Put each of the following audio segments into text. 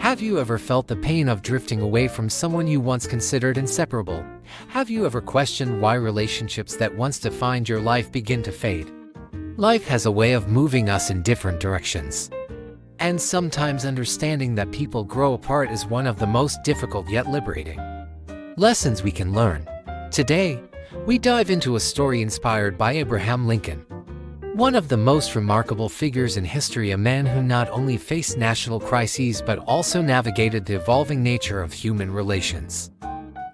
Have you ever felt the pain of drifting away from someone you once considered inseparable? Have you ever questioned why relationships that once defined your life begin to fade? Life has a way of moving us in different directions. And sometimes understanding that people grow apart is one of the most difficult yet liberating lessons we can learn. Today, we dive into a story inspired by Abraham Lincoln, one of the most remarkable figures in history, a man who not only faced national crises but also navigated the evolving nature of human relations.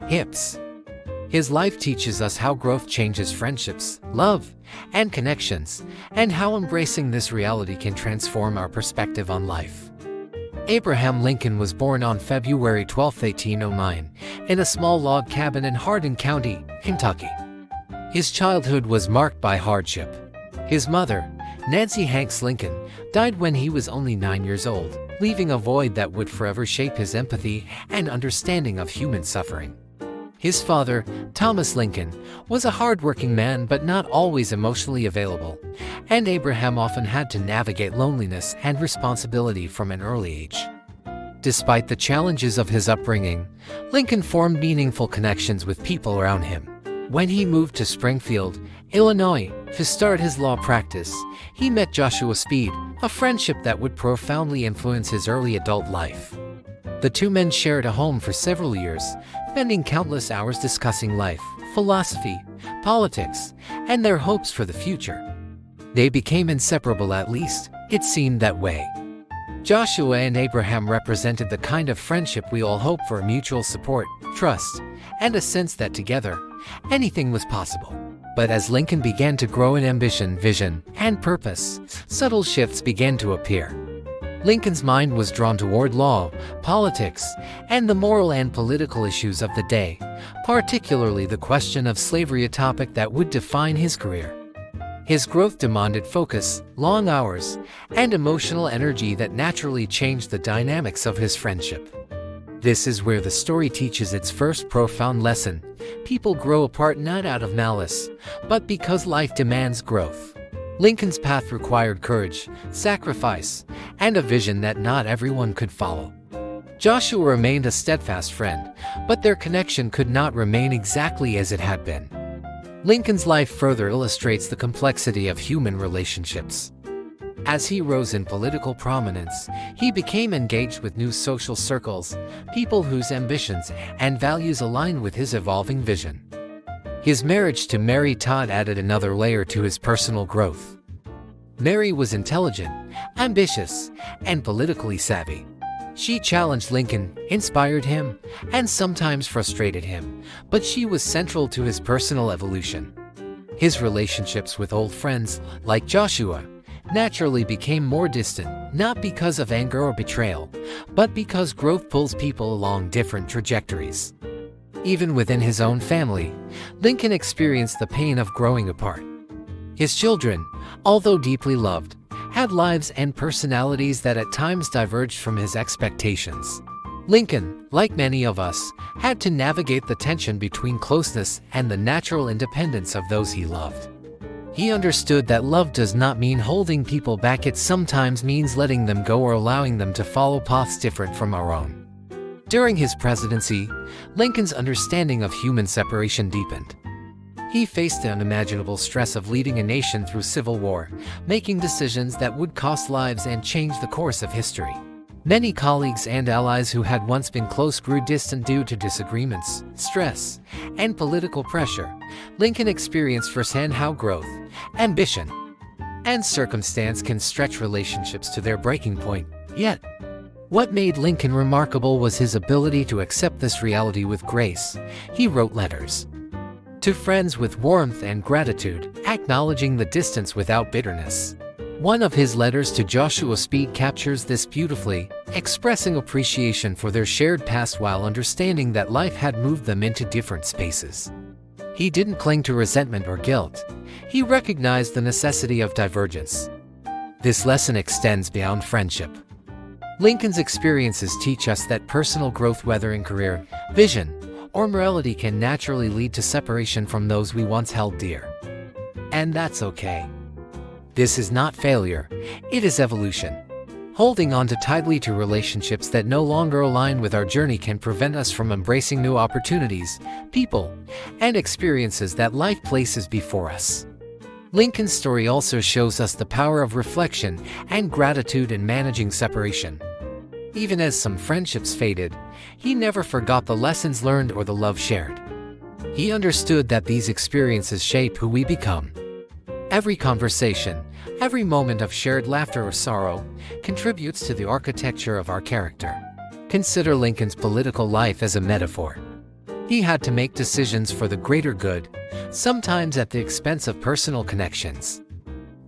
His life teaches us how growth changes friendships, love, and connections, and how embracing this reality can transform our perspective on life. Abraham Lincoln was born on February 12, 1809, in a small log cabin in Hardin County, Kentucky. His childhood was marked by hardship. His mother, Nancy Hanks Lincoln, died when he was only 9 years old, leaving a void that would forever shape his empathy and understanding of human suffering. His father, Thomas Lincoln, was a hard-working man but not always emotionally available, and Abraham often had to navigate loneliness and responsibility from an early age. Despite the challenges of his upbringing, Lincoln formed meaningful connections with people around him. When he moved to Springfield, Illinois, to start his law practice, he met Joshua Speed, a friendship that would profoundly influence his early adult life. The two men shared a home for several years, spending countless hours discussing life, philosophy, politics, and their hopes for the future. They became inseparable, at least it seemed that way. Joshua and Abraham represented the kind of friendship we all hope for: mutual support, trust, and a sense that together, anything was possible. But as Lincoln began to grow in ambition, vision, and purpose, subtle shifts began to appear. Lincoln's mind was drawn toward law, politics, and the moral and political issues of the day, particularly the question of slavery, a topic that would define his career. His growth demanded focus, long hours, and emotional energy that naturally changed the dynamics of his friendship. This is where the story teaches its first profound lesson: people grow apart not out of malice, but because life demands growth. Lincoln's path required courage, sacrifice, and a vision that not everyone could follow. Joshua remained a steadfast friend, but their connection could not remain exactly as it had been. Lincoln's life further illustrates the complexity of human relationships. As he rose in political prominence, he became engaged with new social circles, people whose ambitions and values aligned with his evolving vision. His marriage to Mary Todd added another layer to his personal growth. Mary was intelligent, ambitious, and politically savvy. She challenged Lincoln, inspired him, and sometimes frustrated him, but she was central to his personal evolution. His relationships with old friends, like Joshua, naturally became more distant, not because of anger or betrayal, but because growth pulls people along different trajectories. Even within his own family, Lincoln experienced the pain of growing apart. His children, although deeply loved, had lives and personalities that at times diverged from his expectations. Lincoln, like many of us, had to navigate the tension between closeness and the natural independence of those he loved. He understood that love does not mean holding people back; it sometimes means letting them go or allowing them to follow paths different from our own. During his presidency, Lincoln's understanding of human separation deepened. He faced the unimaginable stress of leading a nation through civil war, making decisions that would cost lives and change the course of history. Many colleagues and allies who had once been close grew distant due to disagreements, stress, and political pressure. Lincoln experienced firsthand how growth, ambition, and circumstance can stretch relationships to their breaking point. Yet, what made Lincoln remarkable was his ability to accept this reality with grace. He wrote letters to friends with warmth and gratitude, acknowledging the distance without bitterness. One of his letters to Joshua Speed captures this beautifully, expressing appreciation for their shared past while understanding that life had moved them into different spaces. He didn't cling to resentment or guilt. He recognized the necessity of divergence. This lesson extends beyond friendship. Lincoln's experiences teach us that personal growth, whether in career, vision, or morality, can naturally lead to separation from those we once held dear. And that's okay. This is not failure, it is evolution. Holding on too tightly to relationships that no longer align with our journey can prevent us from embracing new opportunities, people, and experiences that life places before us. Lincoln's story also shows us the power of reflection and gratitude in managing separation. Even as some friendships faded, he never forgot the lessons learned or the love shared. He understood that these experiences shape who we become. Every conversation, every moment of shared laughter or sorrow, contributes to the architecture of our character. Consider Lincoln's political life as a metaphor. He had to make decisions for the greater good, sometimes at the expense of personal connections.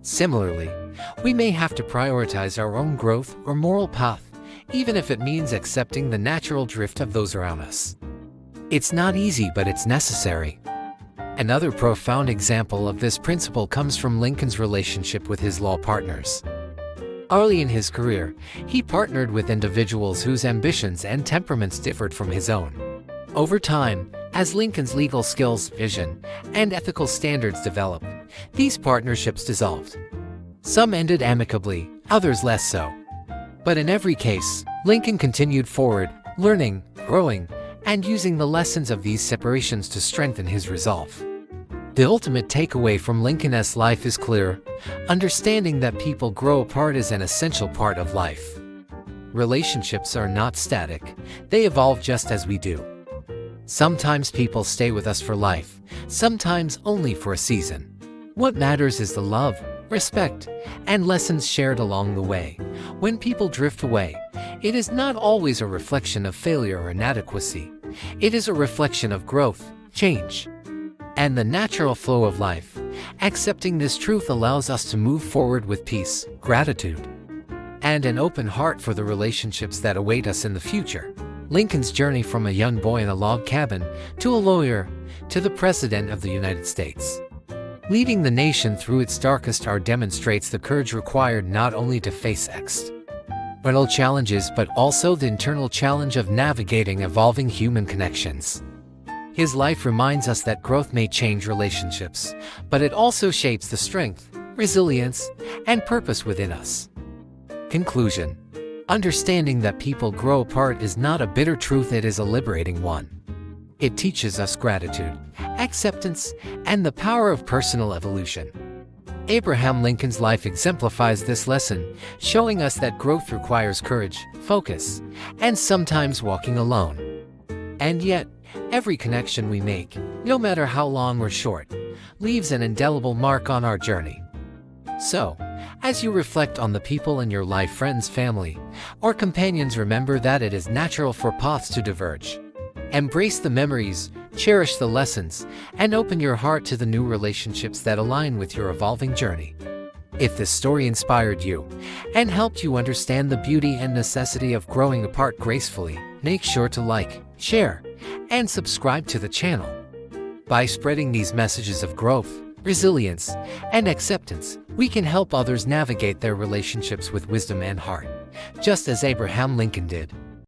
Similarly, we may have to prioritize our own growth or moral path, even if it means accepting the natural drift of those around us. It's not easy, but it's necessary. Another profound example of this principle comes from Lincoln's relationship with his law partners. Early in his career, he partnered with individuals whose ambitions and temperaments differed from his own. Over time, as Lincoln's legal skills, vision, and ethical standards developed, these partnerships dissolved. Some ended amicably, others less so. But in every case, Lincoln continued forward, learning, growing, and using the lessons of these separations to strengthen his resolve. The ultimate takeaway from Lincoln's life is clear: understanding that people grow apart is an essential part of life. Relationships are not static, they evolve just as we do. Sometimes people stay with us for life, sometimes only for a season. What matters is the love, respect, and lessons shared along the way. When people drift away, it is not always a reflection of failure or inadequacy. It is a reflection of growth, change, and the natural flow of life. Accepting this truth allows us to move forward with peace, gratitude, and an open heart for the relationships that await us in the future. Lincoln's journey from a young boy in a log cabin to a lawyer to the President of the United States, leading the nation through its darkest hour, demonstrates the courage required not only to face external challenges but also the internal challenge of navigating evolving human connections. His life reminds us that growth may change relationships, but it also shapes the strength, resilience, and purpose within us. Conclusion: understanding that people grow apart is not a bitter truth, it is a liberating one. It teaches us gratitude, acceptance, and the power of personal evolution. Abraham Lincoln's life exemplifies this lesson, showing us that growth requires courage, focus, and sometimes walking alone. And yet, every connection we make, no matter how long or short, leaves an indelible mark on our journey. So, as you reflect on the people in your life, friends, family, or companions, remember that it is natural for paths to diverge. Embrace the memories, cherish the lessons, and open your heart to the new relationships that align with your evolving journey. If this story inspired you and helped you understand the beauty and necessity of growing apart gracefully, make sure to like, share, and subscribe to the channel. By spreading these messages of growth, resilience, and acceptance, we can help others navigate their relationships with wisdom and heart, just as Abraham Lincoln did.